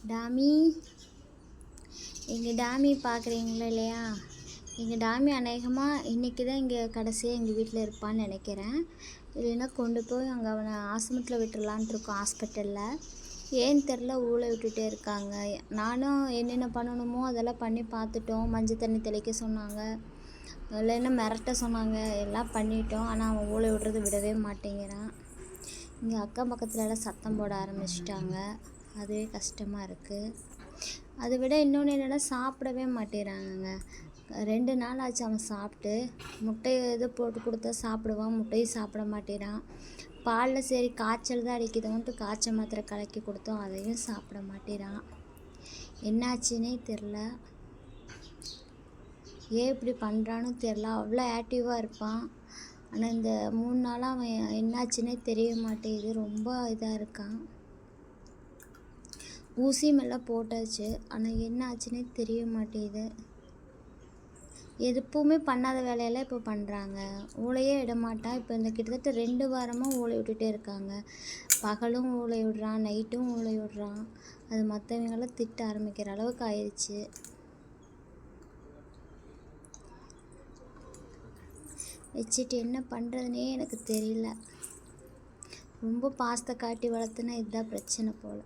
Tommy, எங்கள் Tommy பார்க்குறீங்களா இல்லையா? எங்கள் டாமி அநேகமாக இன்றைக்கி தான் இங்கே கடைசியாக எங்கள் வீட்டில் இருப்பான்னு நினைக்கிறேன். இல்லைன்னா கொண்டு போய் அங்கே அவனை ஆஸ்பத்திரியில் விட்டுடலான்ட்டு இருக்கோம். ஹாஸ்பிட்டலில் ஏன்னு தெரில ஊழ விட்டுட்டே இருக்காங்க. நானும் என்னென்ன பண்ணணுமோ அதெல்லாம் பண்ணி பார்த்துட்டோம். மஞ்சள் தண்ணி தெளிக்க சொன்னாங்க, இல்லைன்னா மிரட்ட சொன்னாங்க, எல்லாம் பண்ணிட்டோம். ஆனால் அவன் ஊழ விடுறது விடவே மாட்டேங்கிறான். இங்கே அக்கம் பக்கத்துலலாம் சத்தம் போட ஆரம்பிச்சிட்டாங்க. அதுவே கஷ்டமாக இருக்குது. அதை விட இன்னொன்று என்னென்னா சாப்பிடவே மாட்டேறாங்கங்க. 2 நாள் ஆச்சு அவன் சாப்பிட்டு. முட்டையை எது போட்டு கொடுத்தா சாப்பிடுவான், முட்டையும் சாப்பிட மாட்டேறான். பாலில் சரி காய்ச்சல் தான் அடிக்குதுன்ட்டு காய்ச்சல் மாத்திரை கலக்கி கொடுத்தோம், அதையும் சாப்பிட மாட்டேறான். என்னாச்சுன்னே தெரில, ஏன் இப்படி பண்ணுறான்னு தெரில. அவ்வளோ ஆக்டிவாக இருப்பான். ஆனால் இந்த 3 நாளாக அவன் என்னாச்சுன்னே தெரிய மாட்டேங்குது. ரொம்ப இதாக இருக்கான். ஊசியும் எல்லாம் போட்டாச்சு, ஆனால் என்ன ஆச்சுன்னே தெரிய மாட்டேங்குது. எப்பவுமே பண்ணாத வேலையெல்லாம் இப்போ பண்ணுறாங்க. ஊழையே விட மாட்டான். இப்போ இந்த கிட்டத்தட்ட 2 வாரமாக ஊழை விட்டுட்டே இருக்காங்க. பகலும் ஊழை விடுறான், நைட்டும் ஊழை விடுறான். அது மற்றவங்களாம் திட்ட ஆரம்பிக்கிற அளவுக்கு ஆயிடுச்சு. வச்சுட்டு என்ன பண்ணுறதுனே எனக்கு தெரியல. ரொம்ப பாசத்தை காட்டி வளர்த்துனா இதுதான் பிரச்சனை போல்.